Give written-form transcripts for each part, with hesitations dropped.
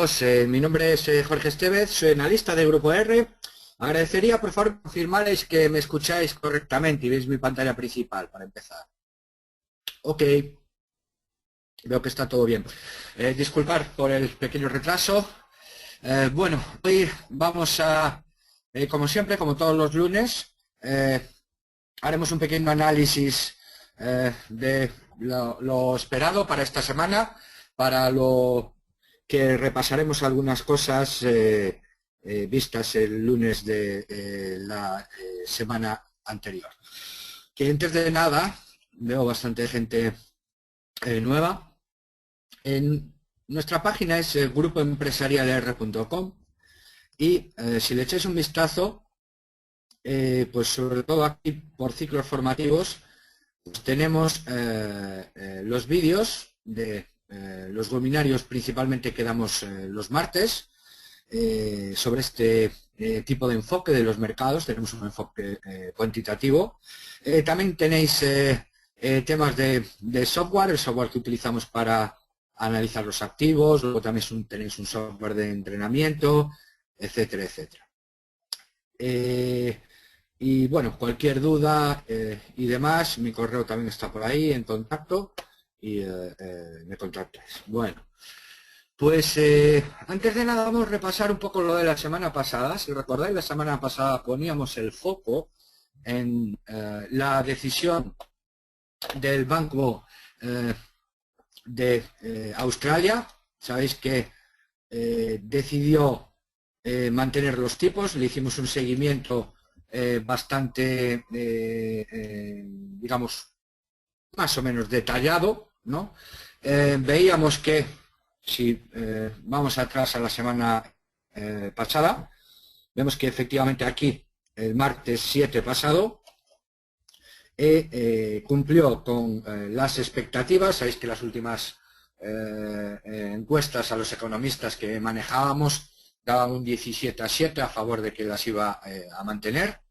todos, mi nombre es Jorge Estevez, soy analista de Grupo R. Agradecería, por favor, confirmaréis que me escucháis correctamente y veis mi pantalla principal para empezar. Ok, veo que está todo bien. Disculpad por el pequeño retraso. Bueno, hoy vamos a, como siempre, como todos los lunes, haremos un pequeño análisis de lo esperado para esta semana, para lo que repasaremos algunas cosas vistas el lunes de la semana anterior. Que antes de nada, veo bastante gente nueva. En nuestra página es grupoempresarialr.com y si le echáis un vistazo, pues sobre todo aquí por ciclos formativos, pues tenemos los vídeos de los webinarios principalmente que damos los martes sobre este tipo de enfoque de los mercados. Tenemos un enfoque cuantitativo. También tenéis temas de software, el software que utilizamos para analizar los activos. Luego también tenéis un software de entrenamiento, etcétera, etcétera. Y bueno, cualquier duda y demás, mi correo también está por ahí en contacto y me contactáis. Bueno, pues antes de nada vamos a repasar un poco lo de la semana pasada. Si recordáis, la semana pasada poníamos el foco en la decisión del Banco de Australia. Sabéis que decidió mantener los tipos. Le hicimos un seguimiento bastante, digamos, más o menos detallado, ¿no? Veíamos que, si vamos atrás a la semana pasada, vemos que efectivamente aquí, el martes 7 pasado, cumplió con las expectativas. Sabéis que las últimas encuestas a los economistas que manejábamos daban un 17-7 a favor de que las iba a mantener.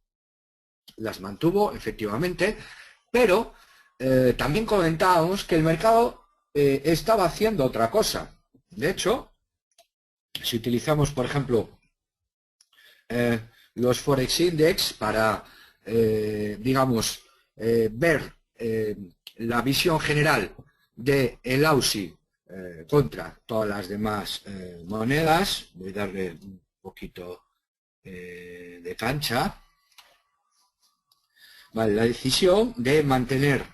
Las mantuvo, efectivamente, pero también comentábamos que el mercado estaba haciendo otra cosa. De hecho, si utilizamos, por ejemplo, los Forex Index para, digamos, ver la visión general del Aussie contra todas las demás monedas, voy a darle un poquito de cancha. Vale, la decisión de mantener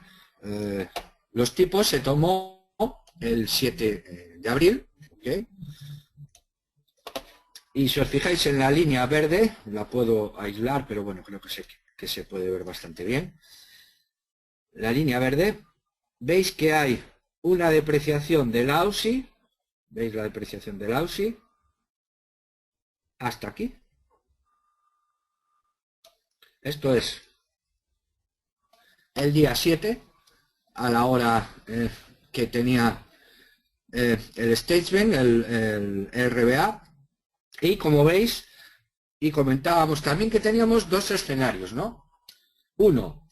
los tipos se tomó el 7 de abril, ¿okay? Y si os fijáis en la línea verde, la puedo aislar, pero bueno, creo que se puede ver bastante bien. La línea verde, veis que hay una depreciación del Aussie, veis la depreciación del Aussie, hasta aquí. Esto es el día 7, a la hora que tenía el Statesman, el RBA, y como veis, y comentábamos también que teníamos dos escenarios, ¿no? Uno,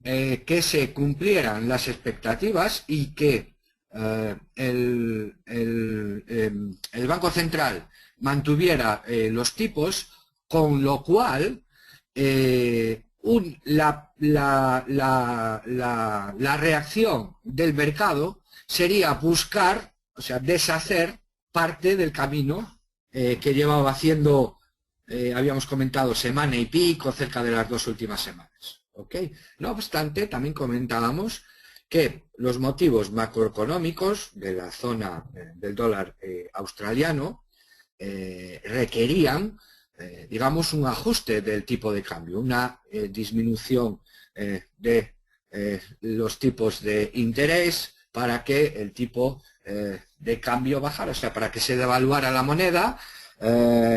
que se cumplieran las expectativas y que el Banco Central mantuviera los tipos, con lo cual la reacción del mercado sería buscar, o sea, deshacer parte del camino que llevaba haciendo, habíamos comentado, semana y pico, cerca de las dos últimas semanas. ¿Okay? No obstante, también comentábamos que los motivos macroeconómicos de la zona del dólar australiano requerían, digamos, un ajuste del tipo de cambio, una disminución de los tipos de interés para que el tipo de cambio bajara, o sea, para que se devaluara la moneda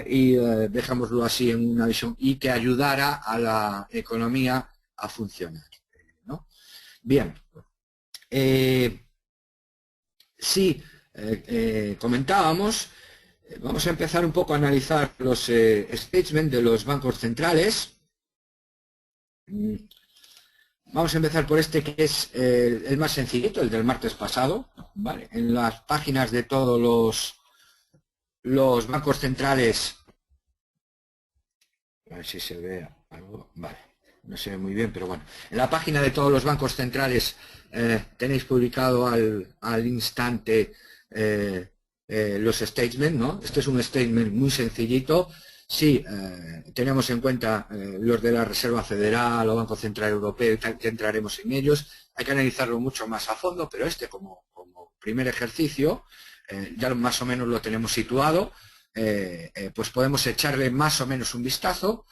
y dejámoslo así en una visión, y que ayudara a la economía a funcionar, ¿no? Bien, sí, comentábamos, vamos a empezar un poco a analizar los statements de los bancos centrales. Vamos a empezar por este, que es el más sencillito, el del martes pasado, ¿vale? En las páginas de todos los bancos centrales, a ver si se ve algo, vale, no se ve muy bien, pero bueno, en la página de todos los bancos centrales tenéis publicado al instante los statements, ¿no? Este es un statement muy sencillito. Sí, tenemos en cuenta los de la Reserva Federal o Banco Central Europeo, y tal, que entraremos en ellos. Hay que analizarlo mucho más a fondo, pero este como primer ejercicio ya más o menos lo tenemos situado. Pues podemos echarle más o menos un vistazo,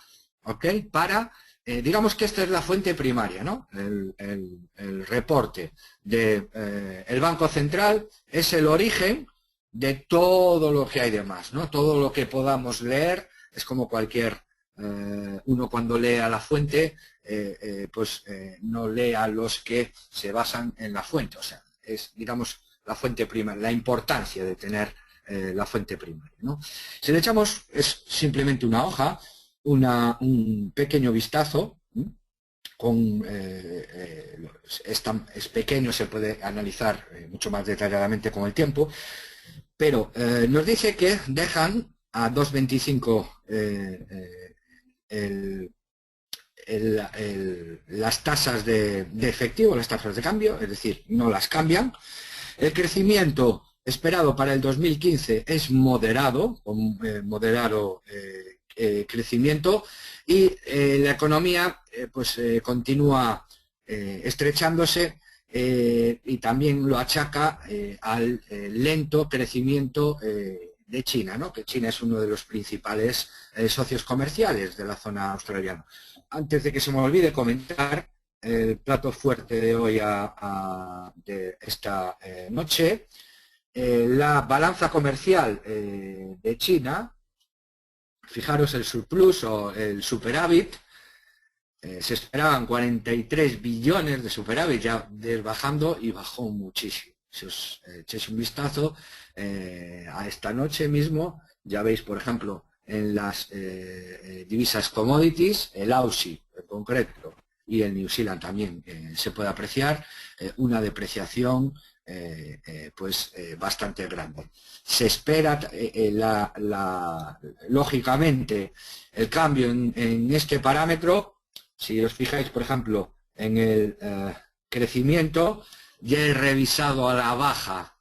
¿ok? Para, digamos que esta es la fuente primaria, ¿no? El reporte del Banco Central es el origen de todo lo que hay de más, ¿no? Todo lo que podamos leer es como cualquier uno cuando lea la fuente, no lea los que se basan en la fuente, o sea, es, digamos, la fuente primaria, la importancia de tener la fuente primaria, ¿no? Si le echamos, es simplemente una hoja, un pequeño vistazo, con es pequeño, se puede analizar mucho más detalladamente con el tiempo, pero nos dice que dejan a 2,25 las tasas de efectivo, las tasas de cambio, es decir, no las cambian. El crecimiento esperado para el 2015 es moderado, con moderado crecimiento, y la economía continúa estrechándose, y también lo achaca al lento crecimiento de China, ¿no? Que China es uno de los principales socios comerciales de la zona australiana. Antes de que se me olvide comentar, el plato fuerte de hoy de esta noche, la balanza comercial de China. Fijaros el surplus o el superávit, se esperaban 43 billones de superávit, ya bajando, y bajó muchísimo. Si os echéis un vistazo a esta noche mismo, ya veis, por ejemplo, en las divisas commodities, el Aussie en concreto y el New Zealand también se puede apreciar una depreciación bastante grande. Se espera, lógicamente, el cambio en este parámetro. Si os fijáis, por ejemplo, en el crecimiento, ya he revisado a la baja,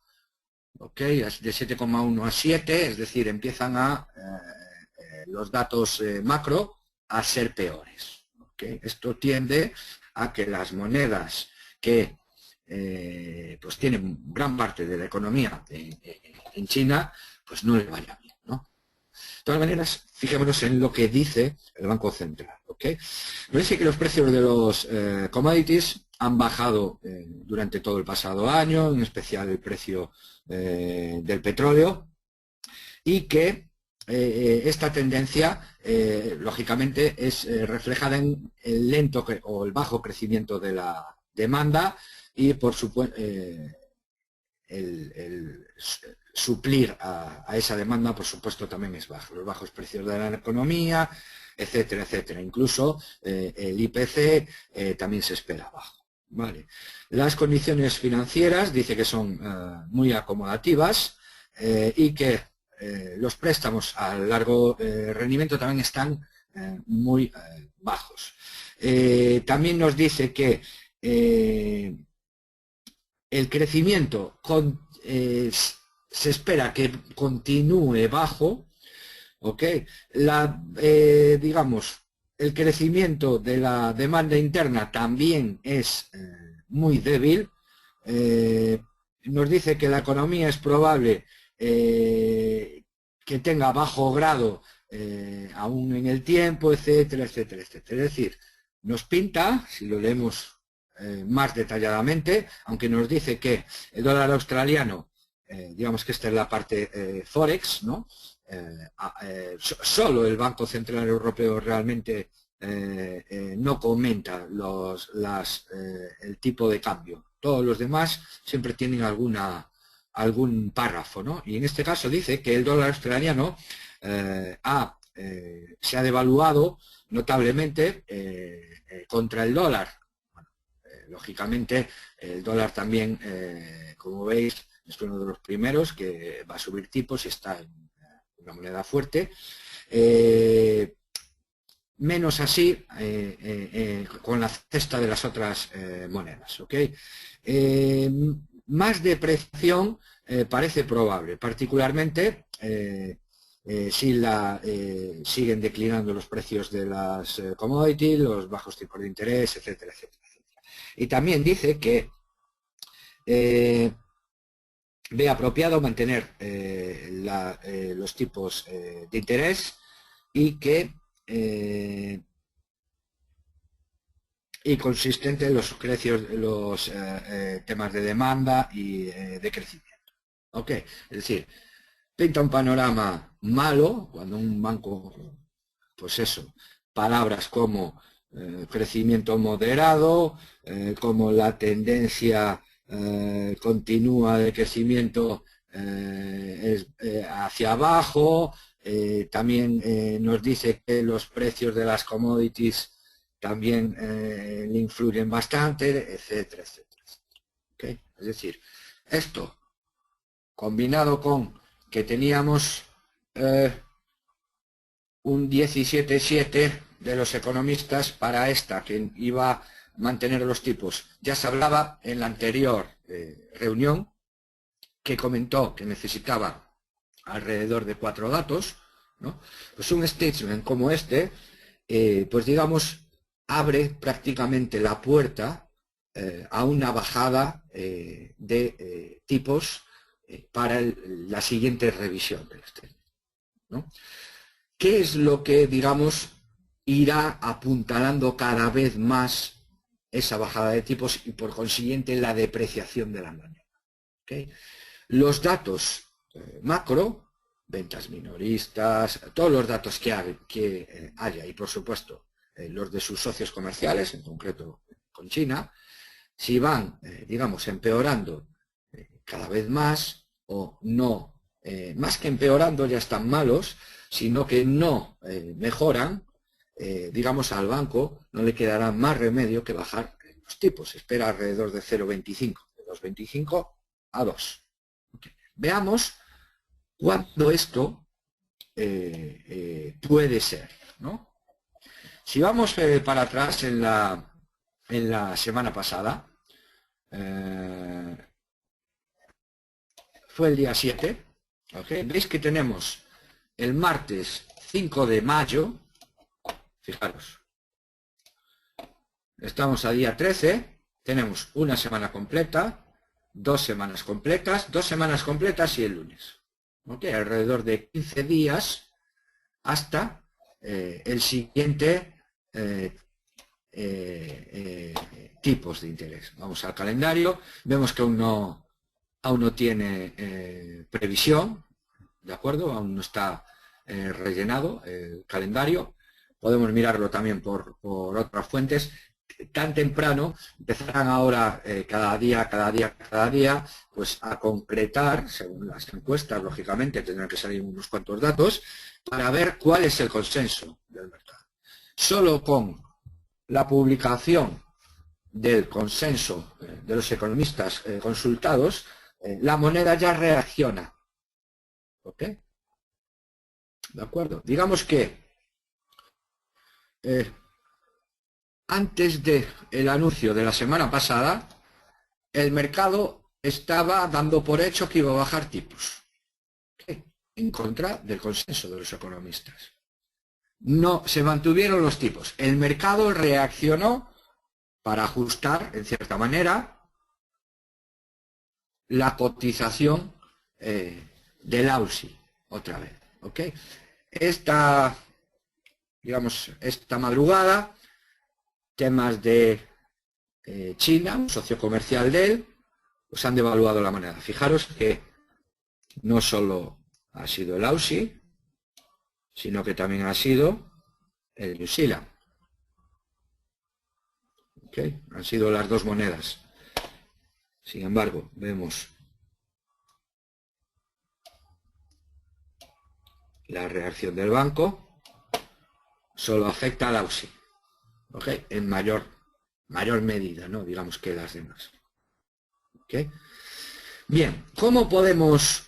¿ok? De 7,1 a 7, es decir, empiezan los datos macro a ser peores, ¿okay? Esto tiende a que las monedas que tienen gran parte de la economía en China, pues no le vaya bien, ¿no? De todas maneras, fijémonos en lo que dice el Banco Central, ¿ok? Nos dice que los precios de los commodities han bajado durante todo el pasado año, en especial el precio del petróleo, y que esta tendencia, lógicamente, es reflejada en el lento o el bajo crecimiento de la demanda y, por supuesto, el suplir a esa demanda, por supuesto, también es bajo. Los bajos precios de la economía, etcétera, etcétera. Incluso el IPC también se espera bajo. Vale. Las condiciones financieras dice que son muy acomodativas y que los préstamos a largo rendimiento también están muy bajos. También nos dice que el crecimiento se espera que continúe bajo, ¿ok? Digamos, el crecimiento de la demanda interna también es muy débil. Nos dice que la economía es probable que tenga bajo grado aún en el tiempo, etcétera, etcétera, etcétera. Es decir, nos pinta, si lo leemos más detalladamente, aunque nos dice que el dólar australiano, digamos que esta es la parte Forex, ¿no? Solo el Banco Central Europeo realmente no comenta el tipo de cambio. Todos los demás siempre tienen algún párrafo, ¿no? Y en este caso dice que el dólar australiano se ha devaluado notablemente contra el dólar. Lógicamente, el dólar también, como veis, es uno de los primeros que va a subir tipos y está una moneda fuerte, menos así con la cesta de las otras monedas, ¿ok? Más depreciación parece probable, particularmente si siguen declinando los precios de las commodities, los bajos tipos de interés, etcétera, etcétera, etcétera. Y también dice que ve apropiado mantener los tipos de interés y que y consistente en los precios, los temas de demanda y de crecimiento. ¿Ok? Es decir, pinta un panorama malo cuando un banco, pues eso, palabras como crecimiento moderado, como la tendencia continúa de crecimiento hacia abajo, también nos dice que los precios de las commodities también le influyen bastante, etcétera, etcétera. ¿Okay? Es decir, esto combinado con que teníamos un 17,7 de los economistas para esta, que iba a mantener los tipos. Ya se hablaba en la anterior reunión, que comentó que necesitaba alrededor de 4 datos, ¿no? Pues un statement como este, pues digamos, abre prácticamente la puerta a una bajada de tipos para la siguiente revisión del statement, ¿no? ¿Qué es lo que, digamos, irá apuntalando cada vez más esa bajada de tipos y por consiguiente la depreciación de la moneda? ¿Okay? Los datos macro, ventas minoristas, todos los datos que haya y por supuesto los de sus socios comerciales, en concreto con China, si van, digamos, empeorando cada vez más o no, más que empeorando ya están malos, sino que no mejoran, digamos, al banco no le quedará más remedio que bajar los tipos. Espera alrededor de 0,25, de 2,25 a 2. Okay. Veamos cuándo esto puede ser, ¿no? Si vamos para atrás en la semana pasada, fue el día 7, ¿okay? Veis que tenemos el martes 5 de mayo, fijaros, estamos a día 13, tenemos una semana completa, 2 semanas completas, 2 semanas completas y el lunes. ¿Okay? Alrededor de 15 días hasta el siguiente tipos de interés. Vamos al calendario, vemos que aún no tiene previsión, ¿de acuerdo? Aún no está rellenado el calendario. Podemos mirarlo también por otras fuentes. Tan temprano empezarán ahora cada día, pues a concretar, según las encuestas, lógicamente tendrán que salir unos cuantos datos, para ver cuál es el consenso del mercado. Solo con la publicación del consenso de los economistas consultados, la moneda ya reacciona. ¿Ok? ¿De acuerdo? Digamos que antes del anuncio de la semana pasada, el mercado estaba dando por hecho que iba a bajar tipos, ¿okay? En contra del consenso de los economistas. No se mantuvieron los tipos. El mercado reaccionó para ajustar, en cierta manera, la cotización del AUSI, otra vez. ¿Okay? Esta madrugada, temas de China, un socio comercial de él, pues han devaluado la moneda. Fijaros que no solo ha sido el AUSI, sino que también ha sido el New Zealand. ¿Okay? Han sido las dos monedas. Sin embargo, vemos la reacción del banco, solo afecta al AUSI, ¿okay? En mayor medida, ¿no? Digamos que las demás. ¿Okay? Bien, ¿cómo podemos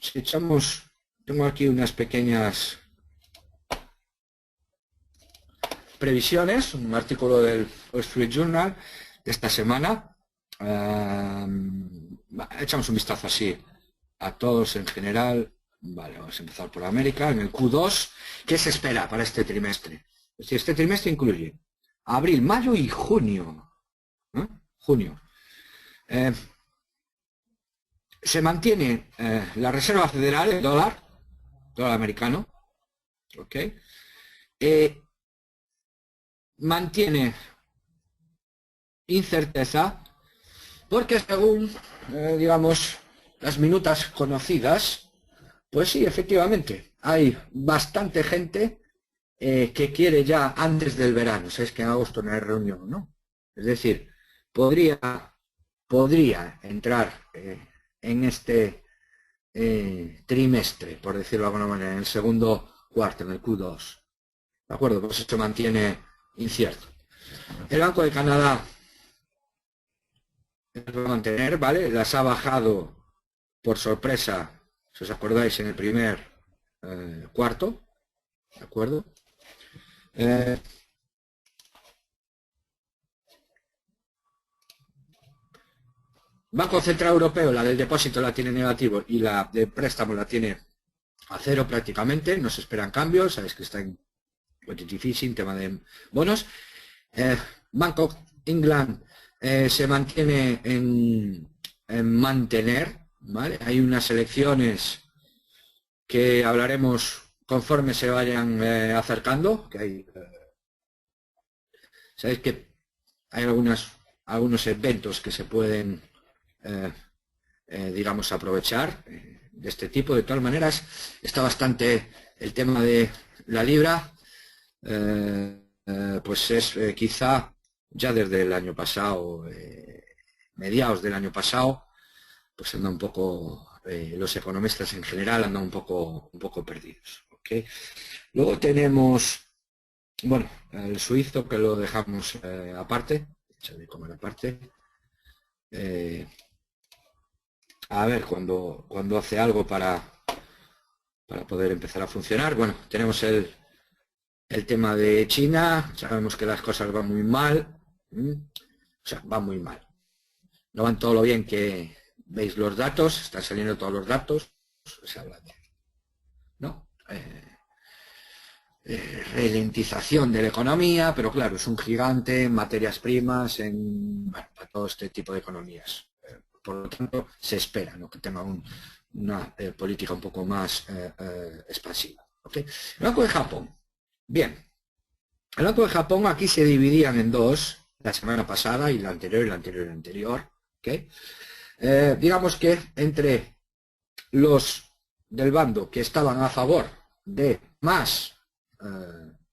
si echamos, tengo aquí unas pequeñas previsiones, un artículo del Wall Street Journal de esta semana. Echamos un vistazo así a todos en general. Vale, vamos a empezar por América. En el Q2, ¿qué se espera para este trimestre? Es decir, este trimestre incluye abril, mayo y junio. Junio. Se mantiene la Reserva Federal, el dólar americano, ¿ok? Mantiene incerteza porque según, digamos, las minutas conocidas, pues sí, efectivamente, hay bastante gente que quiere ya antes del verano. Sabes que en agosto no hay reunión, ¿no? Es decir, podría entrar en este trimestre, por decirlo de alguna manera, en el segundo cuarto, en el Q2. ¿De acuerdo? Pues esto mantiene incierto. El Banco de Canadá va a mantener, ¿vale? Las ha bajado por sorpresa, si os acordáis, en el primer cuarto, ¿de acuerdo? Banco Central Europeo, la del depósito la tiene negativo y la de préstamo la tiene a cero prácticamente, no se esperan cambios, sabéis que está en quantitative easing, tema de bonos. Banco England se mantiene en mantener, ¿vale? Hay unas elecciones que hablaremos conforme se vayan acercando, que hay, sabéis que hay algunos eventos que se pueden digamos aprovechar de este tipo. De todas maneras, está bastante el tema de la libra, pues es quizá ya desde el año pasado, mediados del año pasado, pues anda un poco, los economistas en general andan un poco perdidos, ¿okay? Luego tenemos, bueno, el suizo, que lo dejamos aparte, a ver cuando hace algo para poder empezar a funcionar. Bueno, tenemos el tema de China, sabemos que las cosas van muy mal, o sea, van muy mal. No van todo lo bien que veis los datos, están saliendo todos los datos, se habla de, ¿no? Ralentización de la economía, pero claro, es un gigante en materias primas, bueno, para todo este tipo de economías. Por lo tanto, se espera, ¿no?, que tenga una política un poco más expansiva. ¿Okay? El Banco de Japón. Bien. El Banco de Japón aquí se dividían en dos, la semana pasada y la anterior y la anterior y la anterior. ¿Okay? Digamos que entre los del bando que estaban a favor de más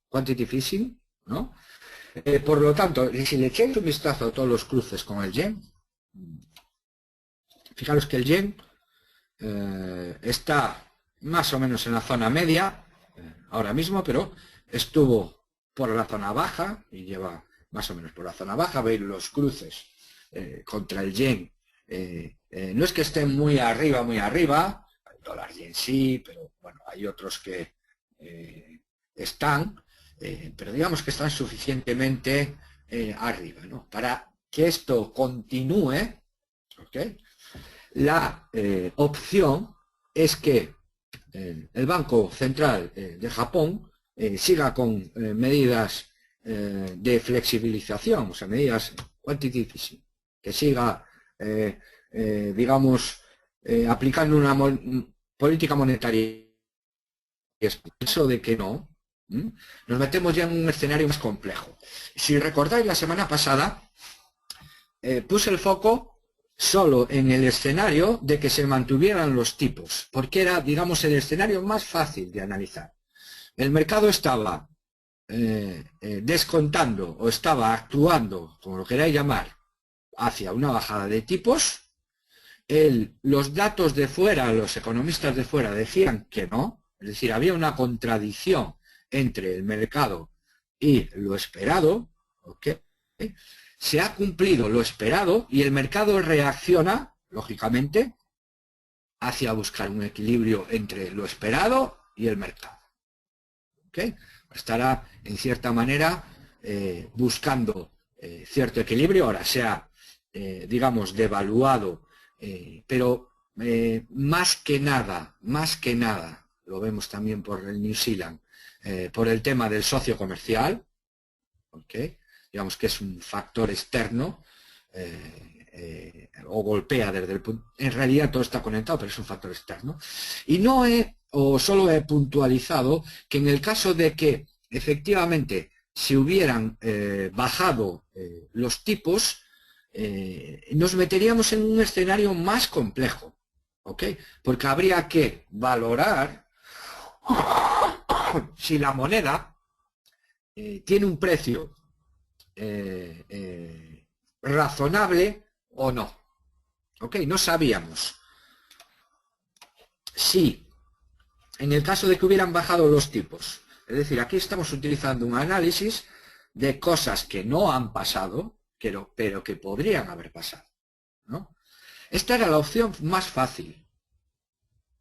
quantitative easing, ¿no? Por lo tanto, si le echáis un vistazo a todos los cruces con el yen, fijaros que el yen está más o menos en la zona media ahora mismo, pero estuvo por la zona baja y lleva más o menos por la zona baja. Veis los cruces contra el yen, no es que estén muy arriba, el dólar yen sí, pero bueno, hay otros que están, pero digamos que están suficientemente arriba, ¿no?, para que esto continúe. ¿Okay? La opción es que el Banco Central de Japón siga con medidas de flexibilización, o sea, medidas quantitative easing, que siga, digamos, aplicando una política monetaria. Eso de que no, nos metemos ya en un escenario más complejo. Si recordáis, la semana pasada puse el foco solo en el escenario de que se mantuvieran los tipos, porque era, digamos, el escenario más fácil de analizar. El mercado estaba descontando o estaba actuando, como lo queráis llamar, hacia una bajada de tipos. Los datos de fuera, los economistas de fuera decían que no, es decir, había una contradicción entre el mercado y lo esperado. ¿Okay? Se ha cumplido lo esperado y el mercado reacciona, lógicamente, hacia buscar un equilibrio entre lo esperado y el mercado. ¿Okay? Estará, en cierta manera, buscando cierto equilibrio, ahora sea, digamos, devaluado, pero más que nada, lo vemos también por el New Zealand, por el tema del socio comercial, ¿okay? Digamos que es un factor externo, o golpea desde el punto... En realidad todo está conectado, pero es un factor externo. Y no solo he puntualizado que en el caso de que efectivamente se hubieran bajado los tipos, nos meteríamos en un escenario más complejo, ¿ok? Porque habría que valorar si la moneda tiene un precio razonable o no. ¿Ok? No sabíamos si, en el caso de que hubieran bajado los tipos, es decir, aquí estamos utilizando un análisis de cosas que no han pasado, pero que podrían haber pasado, ¿no? Esta era la opción más fácil,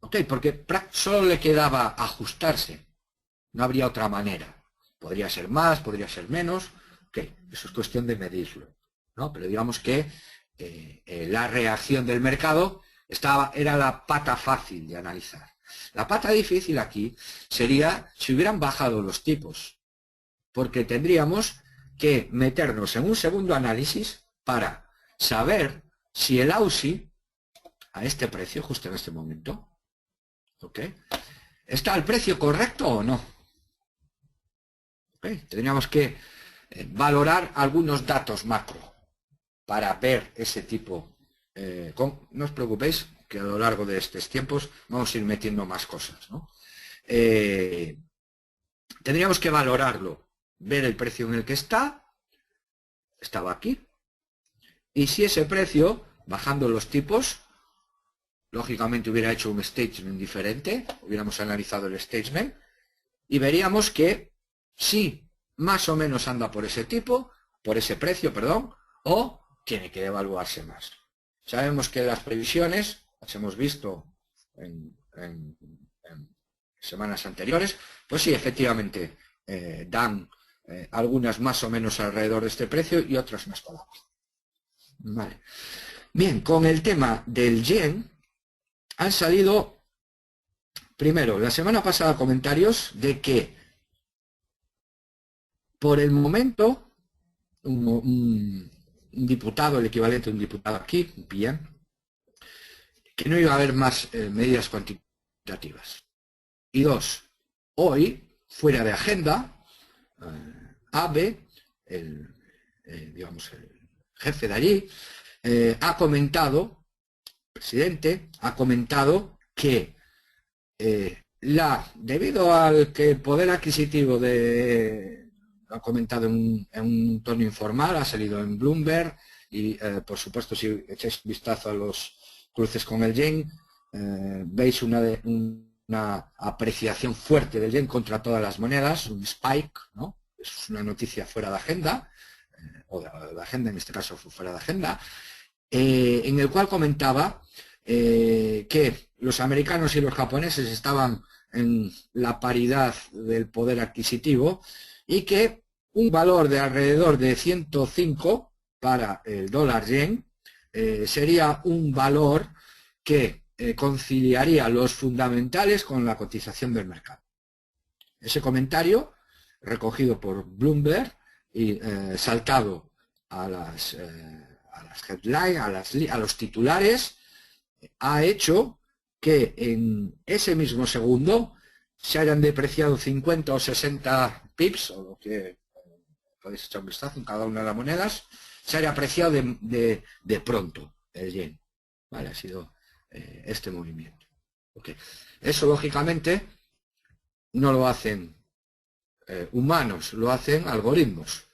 ¿ok? Porque solo le quedaba ajustarse, no habría otra manera. Podría ser más, podría ser menos, ok, eso es cuestión de medirlo, ¿no? Pero digamos que la reacción del mercado era la pata fácil de analizar. La pata difícil aquí sería si hubieran bajado los tipos, porque tendríamos que meternos en un segundo análisis para saber si el AUSI, a este precio, justo en este momento, ¿ok?, ¿está al precio correcto o no? ¿Okay? Tendríamos que valorar algunos datos macro para ver ese tipo. No os preocupéis que a lo largo de estos tiempos vamos a ir metiendo más cosas, ¿no? Tendríamos que valorarlo, ver el precio en el que estaba aquí, y si ese precio, bajando los tipos, lógicamente hubiera hecho un statement diferente, hubiéramos analizado el statement, y veríamos que sí, más o menos anda por ese tipo, por ese precio, perdón, o tiene que devaluarse más. Sabemos que las previsiones, las hemos visto en semanas anteriores, pues sí, efectivamente dan algunas más o menos alrededor de este precio y otras más por abajo. Vale. Bien, con el tema del yen han salido, primero, la semana pasada comentarios de que por el momento un diputado, el equivalente a un diputado aquí, un PM, que no iba a haber más medidas cuantitativas. Y dos, hoy, fuera de agenda, Abe, digamos, el jefe de allí, ha comentado, presidente, ha comentado que debido al que el poder adquisitivo lo ha comentado en un tono informal, ha salido en Bloomberg y por supuesto si echáis un vistazo a los cruces con el yen, veis una apreciación fuerte del yen contra todas las monedas, un spike, ¿no? Es una noticia fuera de agenda, o de agenda, en este caso fue fuera de agenda, en el cual comentaba que los americanos y los japoneses estaban en la paridad del poder adquisitivo y que un valor de alrededor de 105 para el dólar yen sería un valor que conciliaría los fundamentales con la cotización del mercado. Ese comentario, recogido por Bloomberg y saltado a las headlines, a los titulares, ha hecho que en ese mismo segundo se hayan depreciado 50 o 60 pips, o lo que podéis echar un vistazo en cada una de las monedas, se haya apreciado de pronto el yen. Vale, ha sido este movimiento. Okay. Eso lógicamente no lo hacen humanos, lo hacen algoritmos.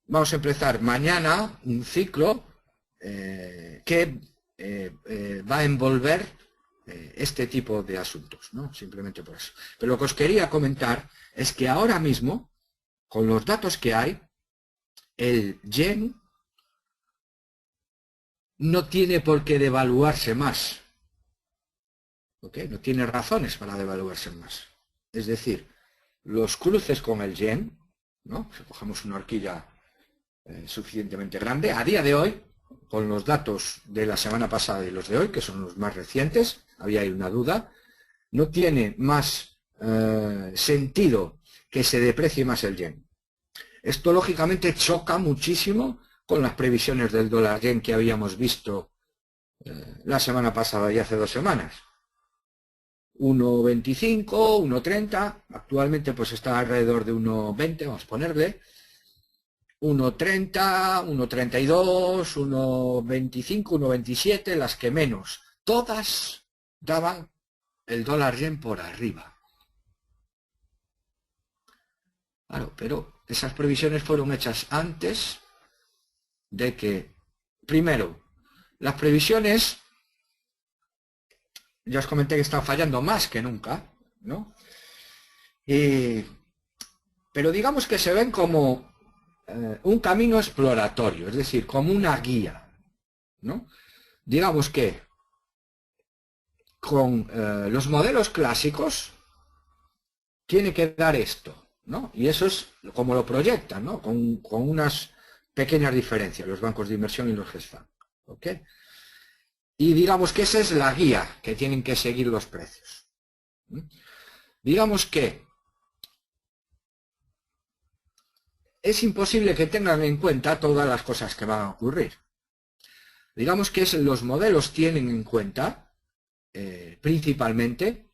Vamos a empezar mañana un ciclo que va a envolver este tipo de asuntos, ¿no? Simplemente por eso. Pero lo que os quería comentar es que ahora mismo, con los datos que hay, el yen no tiene por qué devaluarse más. ¿Ok? No tiene razones para devaluarse más. Es decir, los cruces con el yen, ¿no? Si cogemos una horquilla suficientemente grande, a día de hoy, con los datos de la semana pasada y los de hoy, que son los más recientes, había ahí una duda, no tiene más sentido que se deprecie más el yen. Esto lógicamente choca muchísimo con las previsiones del dólar yen que habíamos visto la semana pasada y hace 2 semanas. 1,25, 1,30, actualmente pues está alrededor de 1,20, vamos a ponerle, 1,30, 1,32, 1,25, 1,27, las que menos. Todas daban el dólar yen por arriba. Claro, pero esas previsiones fueron hechas antes de que, primero, las previsiones, ya os comenté que están fallando más que nunca, ¿no? Pero digamos que se ven como un camino exploratorio, es decir, como una guía, ¿no? Digamos que con los modelos clásicos tiene que dar esto, ¿no? Y eso es como lo proyectan, ¿no? Con unas pequeñas diferencias, los bancos de inversión y los hedge funds, ¿ok? Y digamos que esa es la guía que tienen que seguir los precios. Digamos que es imposible que tengan en cuenta todas las cosas que van a ocurrir. Digamos que los modelos tienen en cuenta principalmente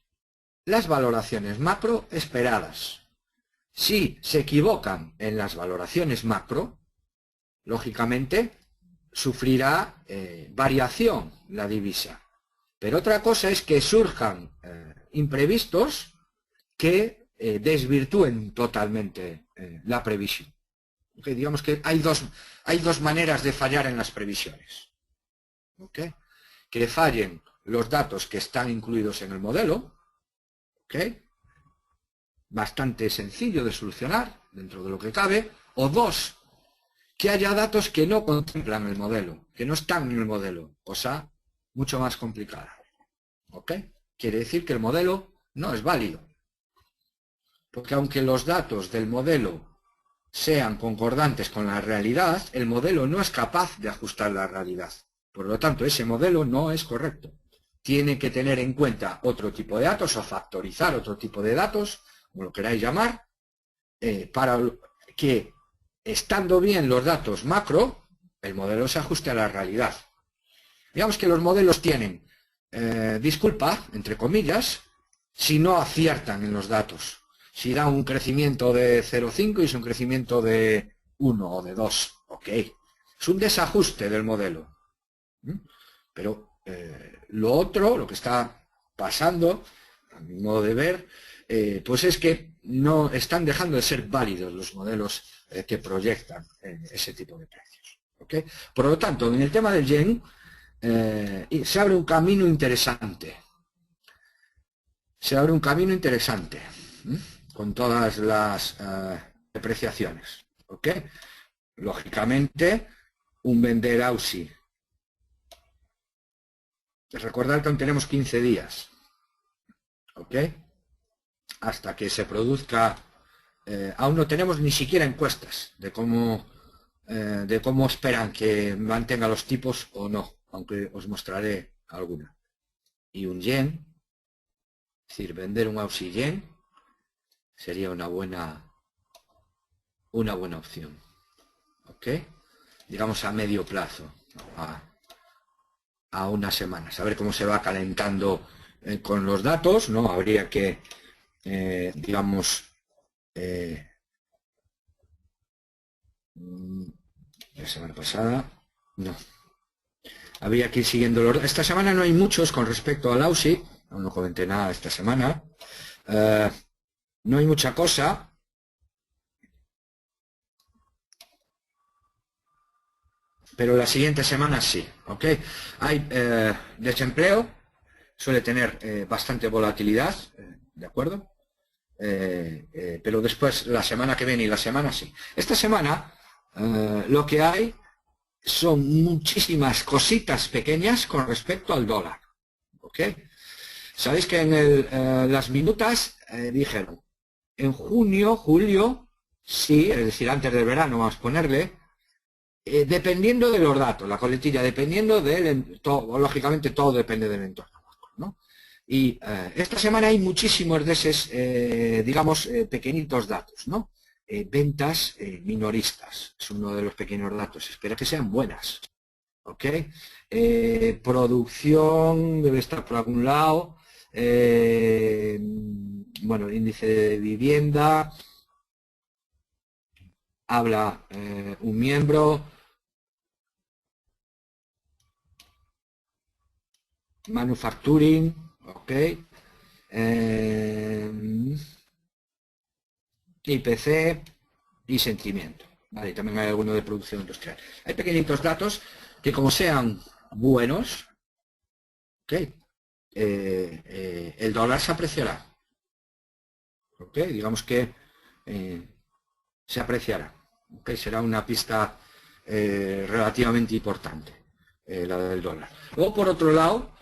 las valoraciones macro esperadas. Si se equivocan en las valoraciones macro, lógicamente sufrirá variación la divisa. Pero otra cosa es que surjan imprevistos que desvirtúen totalmente la previsión. Okay, digamos que hay dos maneras de fallar en las previsiones. ¿Okay? Que fallen los datos que están incluidos en el modelo, ¿okay? Bastante sencillo de solucionar dentro de lo que cabe, o dos, que haya datos que no contemplan el modelo, que no están en el modelo, cosa mucho más complicada. ¿Ok? Quiere decir que el modelo no es válido, porque aunque los datos del modelo sean concordantes con la realidad, el modelo no es capaz de ajustar la realidad. Por lo tanto, ese modelo no es correcto. Tiene que tener en cuenta otro tipo de datos o factorizar otro tipo de datos, como lo queráis llamar, para que, estando bien los datos macro, el modelo se ajuste a la realidad. Digamos que los modelos tienen disculpa, entre comillas, si no aciertan en los datos. Si da un crecimiento de 0,5 y es un crecimiento de 1 o de 2. Ok. Es un desajuste del modelo. Pero lo otro, lo que está pasando, a mi modo de ver, pues es que no están dejando de ser válidos los modelos que proyectan ese tipo de precios. ¿Okay? Por lo tanto, en el tema del yen se abre un camino interesante. Se abre un camino interesante con todas las depreciaciones. ¿Ok? Lógicamente, un vender Aussie. Recordad que aún tenemos 15 días. ¿Ok? Hasta que se produzca, aún no tenemos ni siquiera encuestas de cómo esperan que mantenga los tipos o no, aunque os mostraré alguna. Y un yen, es decir, vender un Aussie yen sería una buena opción. ¿Ok? Digamos a medio plazo, a unas semanas, a ver cómo se va calentando con los datos, ¿no? Habría que digamos, la semana pasada, no. Habría que ir siguiendo los... Esta semana no hay muchos con respecto al Aussie, aún no comenté nada esta semana. No hay mucha cosa. Pero la siguiente semana sí, ¿ok? Hay desempleo, suele tener bastante volatilidad, ¿de acuerdo? Pero después la semana que viene y la semana sí. Esta semana lo que hay son muchísimas cositas pequeñas con respecto al dólar. ¿Ok? Sabéis que en las minutas dijeron, en junio, julio, sí, es decir, antes del verano, vamos a ponerle, dependiendo de los datos, la coletilla, dependiendo del, lógicamente todo depende del entorno, ¿no? Y esta semana hay muchísimos de esos, digamos, pequeñitos datos, ¿no? Ventas minoristas, es uno de los pequeños datos, espero que sean buenas, ¿ok? Producción debe estar por algún lado, bueno, índice de vivienda, habla un miembro, manufacturing, ok, IPC y sentimiento. Vale, también hay alguno de producción industrial. Hay pequeñitos datos que como sean buenos, ok, el dólar se apreciará. Ok, digamos que se apreciará. Ok, será una pista relativamente importante, la del dólar. Luego, por otro lado,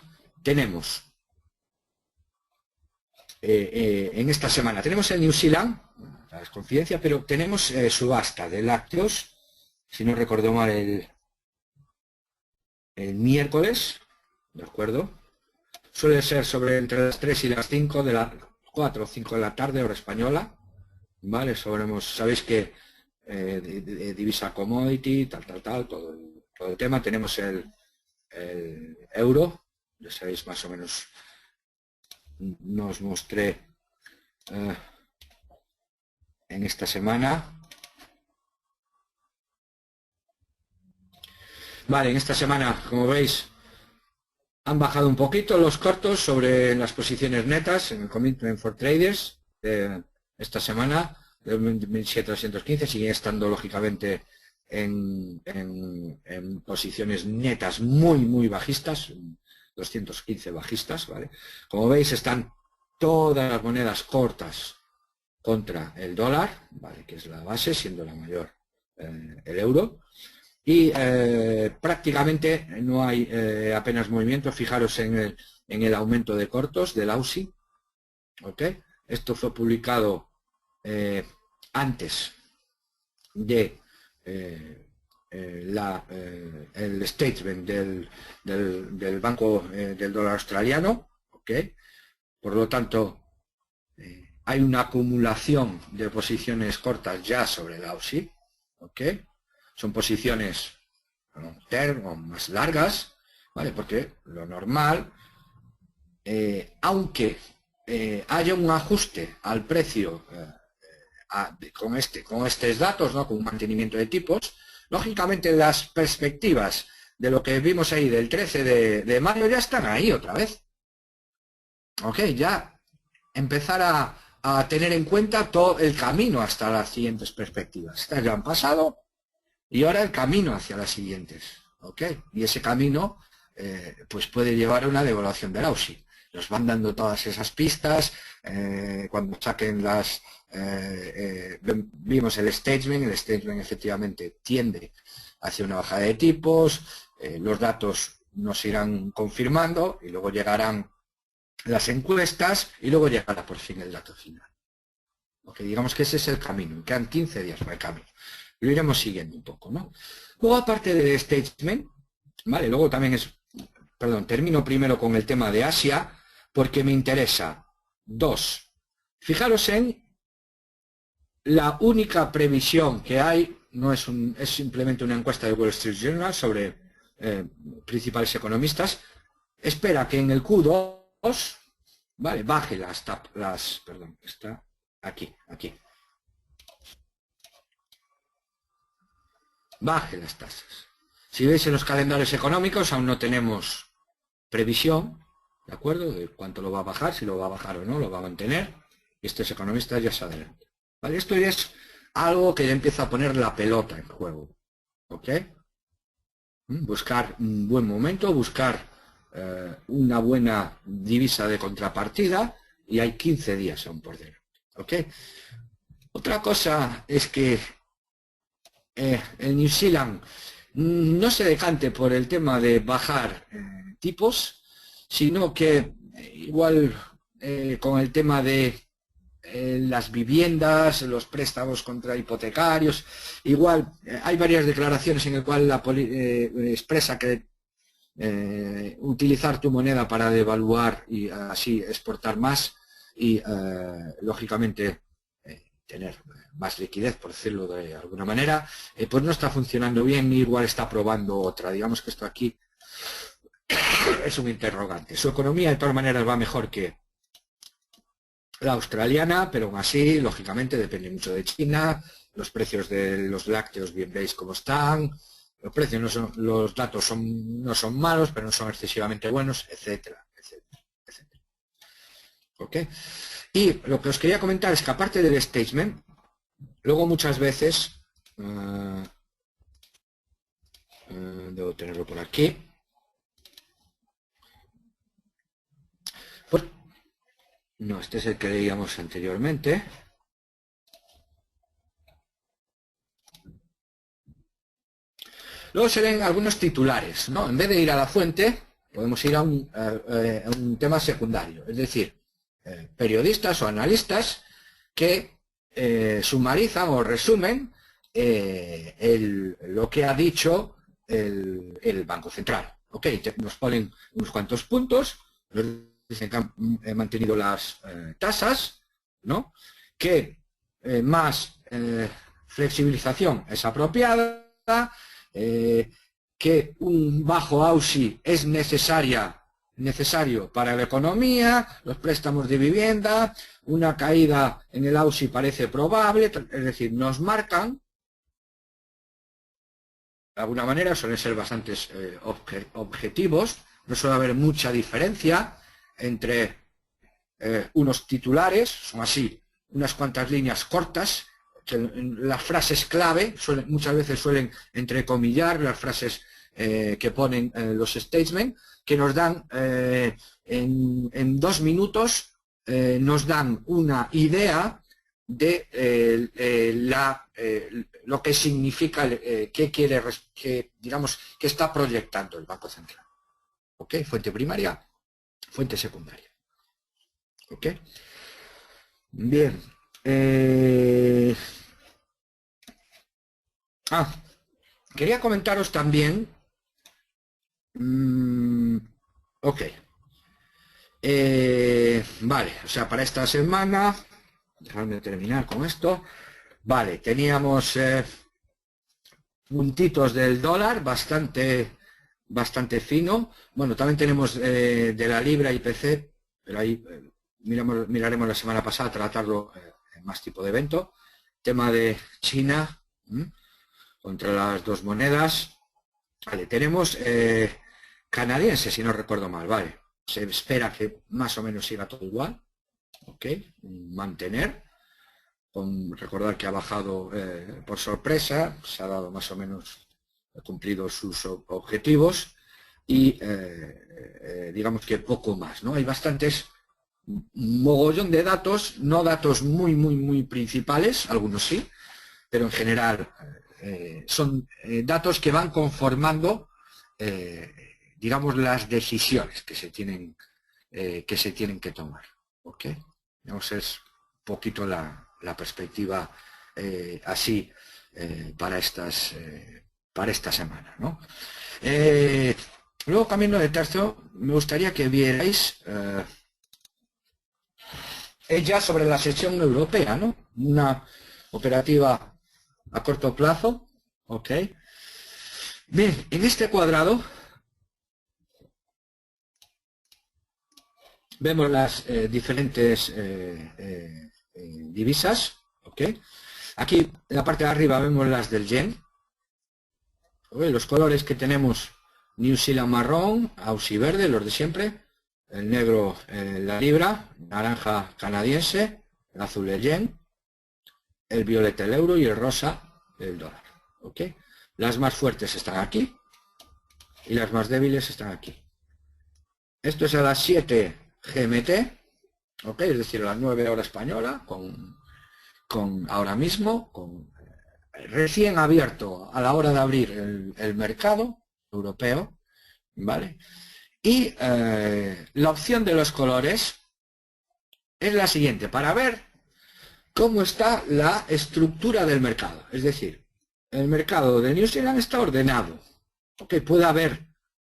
tenemos en esta semana, tenemos el New Zealand, la desconfidencia, pero tenemos subasta de lácteos, si no recuerdo mal, el miércoles, ¿de acuerdo? Suele ser sobre entre las 3 y las 5 de la 4 o 5 de la tarde, hora española, ¿vale? Sabéis que divisa commodity, tal, todo el tema. Tenemos el euro, ya sabéis más o menos, no os mostré en esta semana. Vale, en esta semana, como veis, han bajado un poquito los cortos sobre las posiciones netas en el Commitment for Traders de esta semana, de 17.215, siguen estando lógicamente en posiciones netas muy bajistas, 215 bajistas, ¿vale? Como veis, están todas las monedas cortas contra el dólar, ¿vale? Que es la base, siendo la mayor el euro. Y prácticamente no hay apenas movimiento. Fijaros en el aumento de cortos del AUSI. ¿Ok? Esto fue publicado antes de el statement del Banco del Dólar Australiano. ¿Ok? Por lo tanto, hay una acumulación de posiciones cortas ya sobre el AUSI. ¿Ok? Son posiciones más largas, ¿vale? Porque lo normal, aunque haya un ajuste al precio con estos datos, ¿no? Con un mantenimiento de tipos, lógicamente las perspectivas de lo que vimos ahí del 13 de mayo ya están ahí otra vez. Ok, ya empezar a tener en cuenta todo el camino hasta las siguientes perspectivas. Estas ya han pasado. Y ahora el camino hacia las siguientes, ¿ok? Y ese camino, pues puede llevar a una devaluación del AUSI. Nos van dando todas esas pistas, cuando saquen las... vimos el statement efectivamente tiende hacia una bajada de tipos, los datos nos irán confirmando y luego llegarán las encuestas y luego llegará por fin el dato final. Ok, digamos que ese es el camino, quedan 15 días para el camino. Lo iremos siguiendo un poco, ¿no? Luego, aparte del statement, ¿vale? Luego también termino primero con el tema de Asia, porque me interesa. Dos, fijaros en la única previsión que hay, no es simplemente una encuesta de Wall Street Journal sobre principales economistas, espera que en el Q2, ¿vale? Baje perdón, está aquí. Baje las tasas. Si veis en los calendarios económicos aún no tenemos previsión, ¿de acuerdo? De cuánto lo va a bajar, si lo va a bajar o no, lo va a mantener. Y estos economistas ya se adelantan. ¿Vale? Esto es algo que ya empieza a poner la pelota en juego. ¿Ok? Buscar un buen momento, buscar una buena divisa de contrapartida y hay 15 días aún por delante. ¿Ok? Otra cosa es que el New Zealand no se decante por el tema de bajar tipos, sino que igual con el tema de las viviendas, los préstamos contra hipotecarios, igual hay varias declaraciones en las cuales la expresa que utilizar tu moneda para devaluar y así exportar más y lógicamente tener más liquidez, por decirlo de alguna manera, pues no está funcionando bien, igual está probando otra. Digamos que esto aquí es un interrogante. Su economía de todas maneras va mejor que la australiana, pero aún así, lógicamente, depende mucho de China. Los precios de los lácteos, bien veis cómo están. Los precios no son, los datos no son malos, pero no son excesivamente buenos, etcétera, etcétera, etcétera. ¿Ok? Y lo que os quería comentar es que aparte del statement, luego muchas veces, debo tenerlo por aquí, pues, no, este es el que leíamos anteriormente. Luego se ven algunos titulares, ¿no? En vez de ir a la fuente, podemos ir a un tema secundario, es decir, periodistas o analistas que sumarizan o resumen lo que ha dicho el Banco Central. ¿Ok? Nos ponen unos cuantos puntos, nos dicen que han mantenido las tasas, ¿no? Que más flexibilización es apropiada, que un bajo AUSI es necesario para la economía, los préstamos de vivienda, una caída en el AUSI parece probable, es decir, nos marcan, de alguna manera suelen ser bastantes objetivos, no suele haber mucha diferencia entre unos titulares, son así, unas cuantas líneas cortas, que las frases clave muchas veces suelen entrecomillar las frases que ponen los statements, que nos dan en 2 minutos nos dan una idea de lo que significa, qué quiere, digamos, que está proyectando el Banco Central. ¿Ok? Fuente primaria, fuente secundaria. ¿Ok? Bien. Quería comentaros también. Ok. Vale, o sea, para esta semana, dejadme terminar con esto. Vale, teníamos puntitos del dólar bastante fino. Bueno, también tenemos de la libra IPC, pero ahí miraremos la semana pasada, tratarlo en más tipo de evento. Tema de China contra las dos monedas. Vale, tenemos canadiense, si no recuerdo mal, vale. Se espera que más o menos siga todo igual. Ok, mantener. Recordar que ha bajado por sorpresa, se ha dado más o menos, ha cumplido sus objetivos y digamos que poco más, ¿no? Hay bastantes mogollón de datos, no datos muy principales, algunos sí, pero en general son datos que van conformando digamos las decisiones que se tienen que tomar. ¿Ok? Digamos, es un poquito la perspectiva así para esta semana, ¿no? Luego, cambiando de tercio, me gustaría que vierais ya sobre la sesión europea, ¿no? Una operativa a corto plazo, ¿ok? Bien, en este cuadrado vemos las diferentes divisas, ¿ok? Aquí en la parte de arriba vemos las del yen, ¿okay? Los colores que tenemos: New Zealand marrón, Aussie verde, los de siempre, el negro la libra, naranja canadiense, el azul el yen, el violeta el euro y el rosa el dólar, ¿ok? Las más fuertes están aquí y las más débiles están aquí. Esto es a las 7 GMT, ¿ok? Es decir, a las 9 hora española, con ahora mismo, con recién abierto a la hora de abrir el mercado europeo, ¿vale? Y la opción de los colores es la siguiente, para ver cómo está la estructura del mercado. Es decir, el mercado de New Zealand está ordenado. Okay, puede haber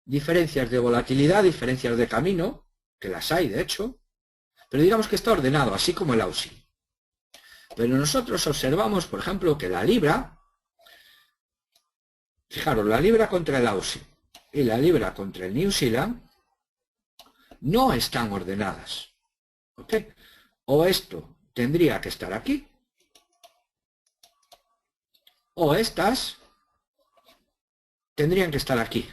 diferencias de volatilidad, diferencias de camino, que las hay de hecho, pero digamos que está ordenado, así como el Aussie. Pero nosotros observamos, por ejemplo, que la libra, fijaros, la libra contra el Aussie y la libra contra el New Zealand no están ordenadas. ¿Okay? O esto tendría que estar aquí, o estas tendrían que estar aquí.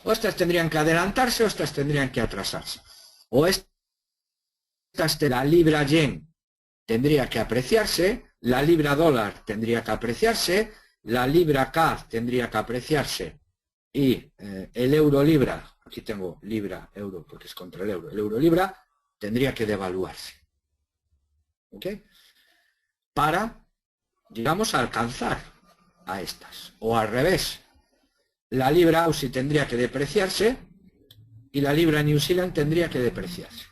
O estas tendrían que adelantarse, o estas tendrían que atrasarse. O estas de la libra yen tendría que apreciarse, la libra dólar tendría que apreciarse, la libra CAD tendría que apreciarse y el euro libra, aquí tengo libra euro porque es contra el euro libra tendría que devaluarse. ¿Ok? Para, digamos, alcanzar a estas. O al revés, la libra Aussie tendría que depreciarse y la libra New Zealand tendría que depreciarse.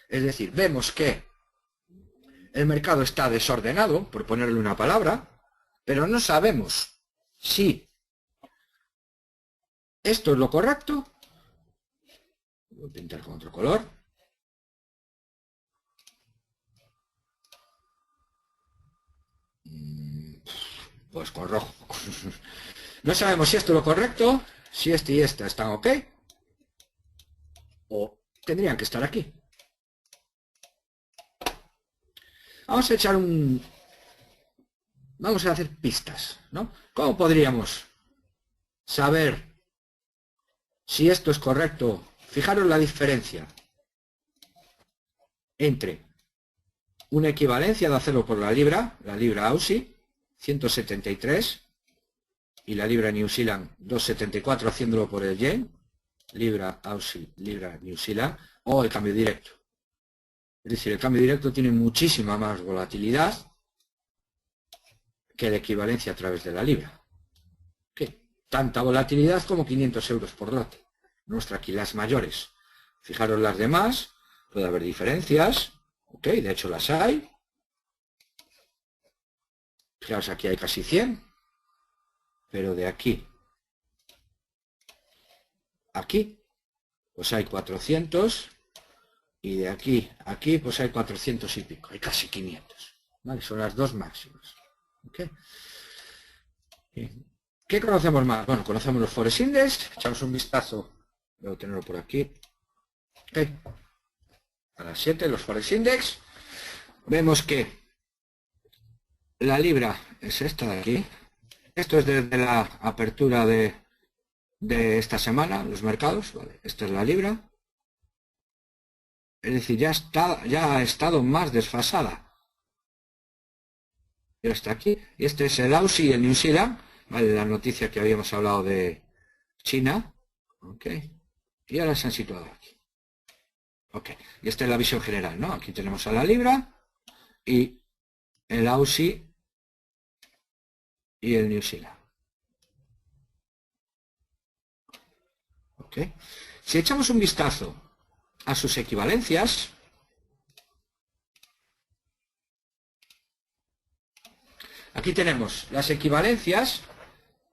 Es decir, vemos que el mercado está desordenado, por ponerle una palabra, pero no sabemos si esto es lo correcto. Voy a pintar con otro color. Pues con rojo. No sabemos si esto es lo correcto, si este y esta están ok, o tendrían que estar aquí. Vamos a echar vamos a hacer pistas, ¿no? ¿Cómo podríamos saber si esto es correcto? Fijaros la diferencia entre una equivalencia de hacerlo por la libra Aussie, 173, y la libra New Zealand, 274, haciéndolo por el yen, libra Aussie, libra New Zealand, o el cambio directo. Es decir, el cambio directo tiene muchísima más volatilidad que la equivalencia a través de la libra. ¿Qué? Tanta volatilidad como 500 euros por lote. Nuestra aquí las mayores. Fijaros las demás, puede haber diferencias, ok, de hecho las hay. Fijaros, aquí hay casi 100, pero de aquí a aquí, pues hay 400, y de aquí a aquí, pues hay 400 y pico, hay casi 500. ¿Vale? Son las dos máximas. ¿Okay? ¿Qué conocemos más? Bueno, conocemos los Forex Index, echamos un vistazo, voy a tenerlo por aquí. Okay. A las 7, los Forex Index, vemos que la libra es esta de aquí. Esto es desde la apertura de esta semana, los mercados, ¿vale? Esta es la libra. Es decir, ya ha estado más desfasada. Ya está aquí. Y este es el Aussie y el New Zealand, ¿vale? La noticia que habíamos hablado de China. Ok. Y ahora se han situado aquí. Ok. Y esta es la visión general, ¿no? Aquí tenemos a la libra y el Aussie y el New Zealand. Ok. Si echamos un vistazo a sus equivalencias, aquí tenemos las equivalencias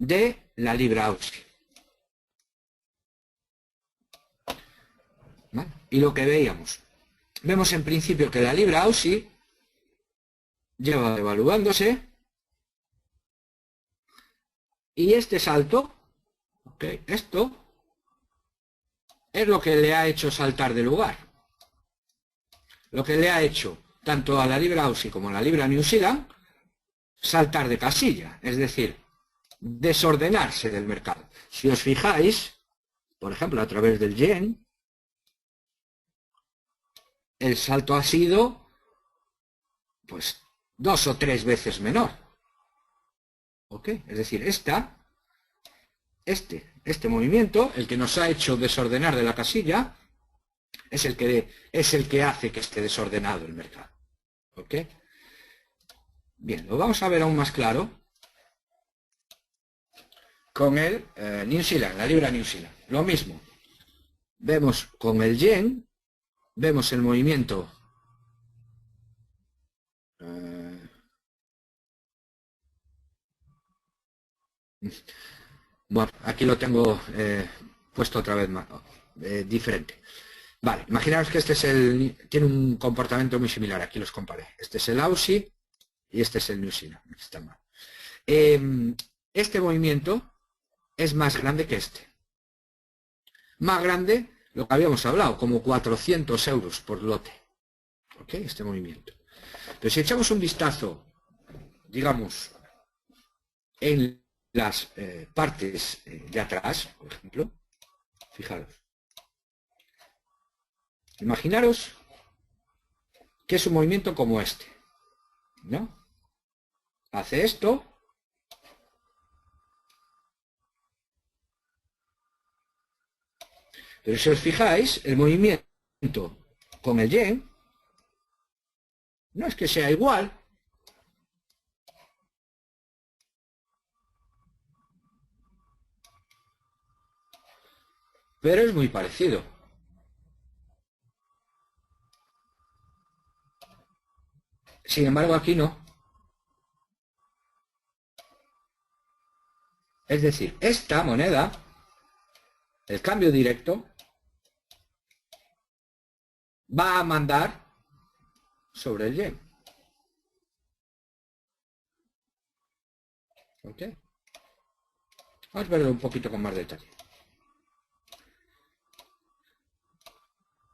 de la libra Aussie. ¿Vale? Y lo que veíamos, vemos en principio que la libra Aussie lleva devaluándose y este salto, okay, esto es lo que le ha hecho saltar de lugar. Lo que le ha hecho tanto a la libra Aussie como a la libra New Zealand saltar de casilla, es decir, desordenarse del mercado. Si os fijáis, por ejemplo, a través del yen, el salto ha sido pues 2 o 3 veces menor. ¿Ok? Es decir, este movimiento, el que nos ha hecho desordenar de la casilla, es el que hace que esté desordenado el mercado. ¿Ok? Bien, lo vamos a ver aún más claro con el New Zealand, la libra New Zealand. Lo mismo. Vemos con el yen, vemos el movimiento. Bueno, aquí lo tengo puesto otra vez más, diferente. Vale, imaginaos que este es tiene un comportamiento muy similar. Aquí los comparé. Este es el Aussie y este es el New Zealand. Está mal. Este movimiento es más grande que este. Más grande, lo que habíamos hablado, como 400 euros por lote. ¿Ok? Este movimiento. Pero si echamos un vistazo, digamos, en las partes de atrás, por ejemplo, fijaros. Imaginaros que es un movimiento como este, ¿no? Hace esto. Pero si os fijáis, el movimiento con el yen no es que sea igual. Pero es muy parecido. Sin embargo, aquí no. Es decir, esta moneda, el cambio directo, va a mandar sobre el yen. ¿Ok? Vamos a verlo un poquito con más detalle.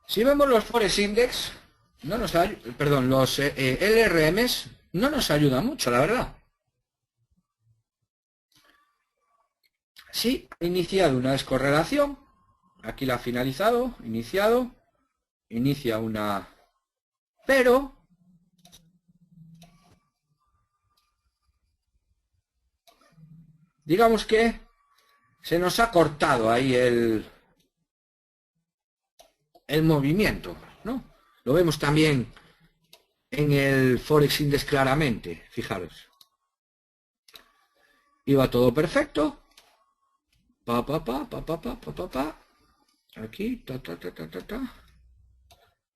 Si vemos los Forex Index, no nos perdón, los LRMs no nos ayuda mucho, la verdad. Sí, ha iniciado una descorrelación. Aquí la ha finalizado, iniciado. Inicia una... Pero... digamos que se nos ha cortado ahí el movimiento, ¿no? Lo vemos también en el Forex Index claramente, fijaros. Iba todo perfecto. Aquí,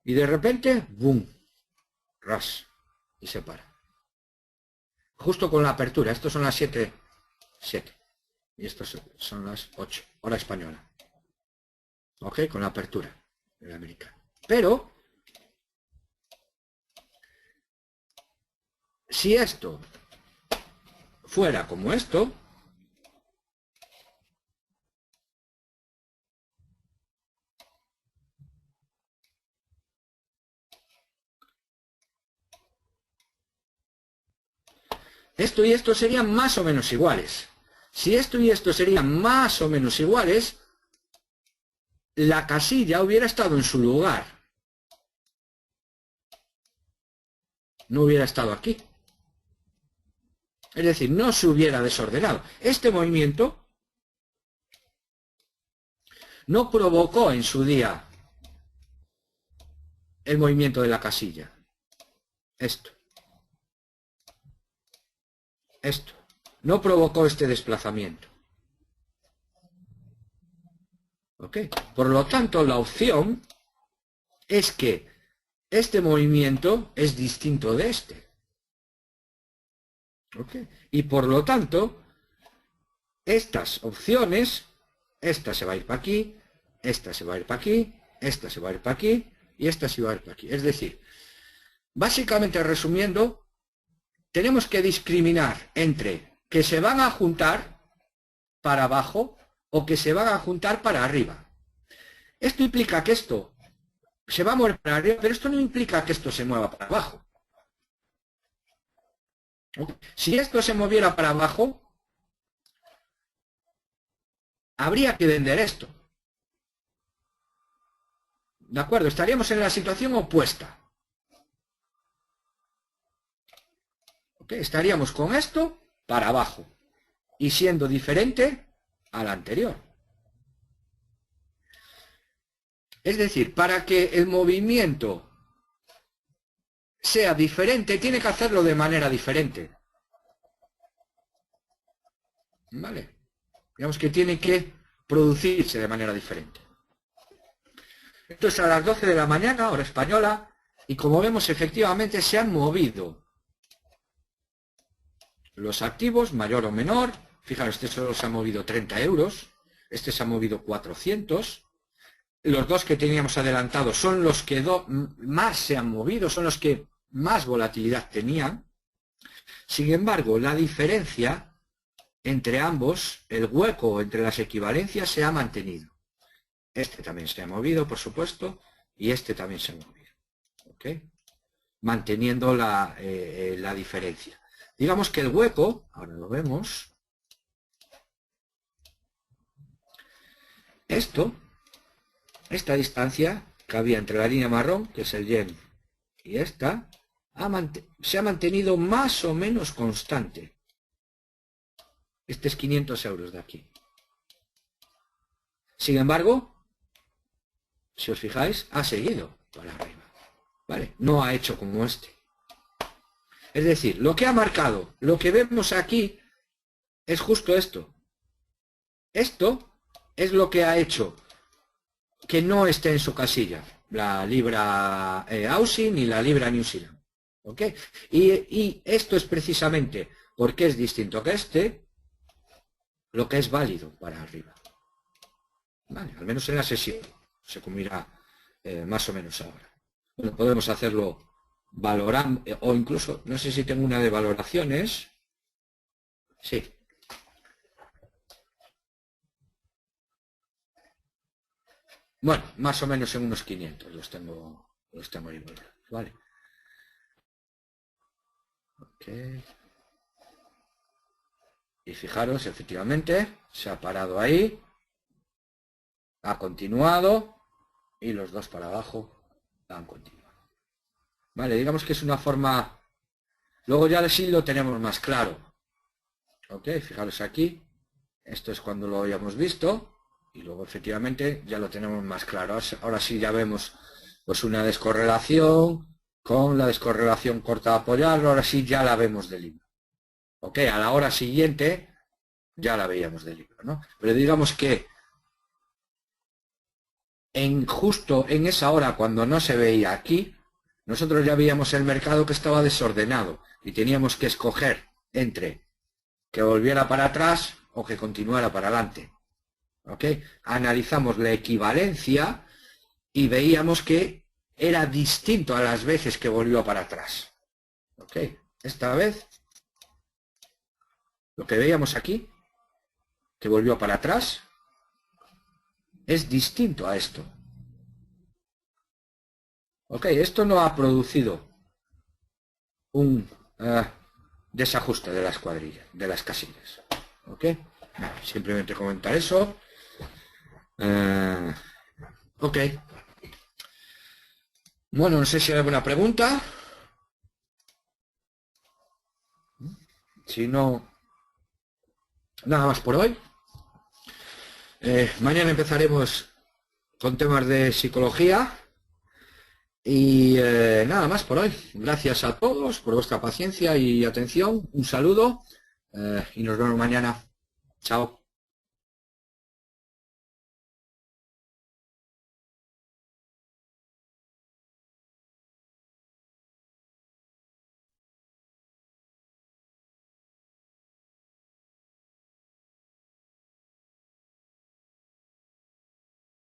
y de repente, boom, ras, y se para. Justo con la apertura. Estos son las 7. Y estos son las 8, hora española. Ok, con la apertura del americano. Pero, si esto fuera como esto, esto y esto serían más o menos iguales. Si esto y esto serían más o menos iguales, la casilla hubiera estado en su lugar. No hubiera estado aquí. Es decir, no se hubiera desordenado. Este movimiento no provocó en su día el movimiento de la casilla. Esto. No provocó este desplazamiento. ¿Ok? Por lo tanto, la opción es que este movimiento es distinto de este. ¿Ok? Y por lo tanto, estas opciones, esta se va a ir para aquí, esta se va a ir para aquí, esta se va a ir para aquí y esta se va a ir para aquí. Es decir, básicamente resumiendo, tenemos que discriminar entre que se van a juntar para abajo o que se van a juntar para arriba. Esto implica que esto se va a mover para arriba, pero esto no implica que esto se mueva para abajo. Si esto se moviera para abajo, habría que vender esto. ¿De acuerdo? Estaríamos en la situación opuesta. ¿Ok? Estaríamos con esto para abajo y siendo diferente al anterior. Es decir, para que el movimiento sea diferente, tiene que hacerlo de manera diferente. ¿Vale? Digamos que tiene que producirse de manera diferente. Entonces a las 12 de la mañana, hora española, y como vemos efectivamente se han movido los activos, mayor o menor. Fijaros, este solo se ha movido 30 euros, este se ha movido 400. Los dos que teníamos adelantados son los que más se han movido, son los que más volatilidad tenían. Sin embargo, la diferencia entre ambos, el hueco entre las equivalencias se ha mantenido. Este también se ha movido, por supuesto, y este también se ha movido. ¿Ok? Manteniendo la diferencia. Digamos que el hueco, ahora lo vemos, esta distancia que había entre la línea marrón, que es el yen, y esta, se ha mantenido más o menos constante. Este es 500 euros de aquí. Sin embargo, si os fijáis, ha seguido para arriba. ¿Vale? No ha hecho como este. Es decir, lo que ha marcado, lo que vemos aquí, es justo esto. Esto es lo que ha hecho que no esté en su casilla la libra Aussie ni la libra New Zealand. ¿Ok? Y esto es precisamente porque es distinto que este, lo que es válido para arriba. Vale, al menos en la sesión. Se comerá más o menos ahora. Bueno, podemos hacerlo valorando, o incluso, no sé si tengo una de valoraciones. Sí. Bueno, más o menos en unos 500 los tengo ahí, ¿vale? Okay. Y fijaros, efectivamente, se ha parado ahí, ha continuado, y los dos para abajo han continuado. Vale, digamos que es una forma... Luego ya sí lo tenemos más claro. Ok, fijaros aquí, esto es cuando lo habíamos visto, y luego efectivamente ya lo tenemos más claro. Ahora sí ya vemos pues una descorrelación con la descorrelación corta a apoyarlo, ahora sí ya la vemos de libro. Ok, a la hora siguiente ya la veíamos de libro, ¿no? Pero digamos que justo en esa hora cuando no se veía aquí, nosotros ya veíamos el mercado que estaba desordenado y teníamos que escoger entre que volviera para atrás o que continuara para adelante. ¿Ok? Analizamos la equivalencia y veíamos que era distinto a las veces que volvió para atrás. ¿Ok? Esta vez, lo que veíamos aquí, que volvió para atrás, es distinto a esto. Ok, esto no ha producido un desajuste de las cuadrillas, de las casillas. Ok, simplemente comentar eso. Ok. Bueno, no sé si hay alguna pregunta. Si no, nada más por hoy. Mañana empezaremos con temas de psicología. Y nada más por hoy. Gracias a todos por vuestra paciencia y atención. Un saludo y nos vemos mañana. Chao.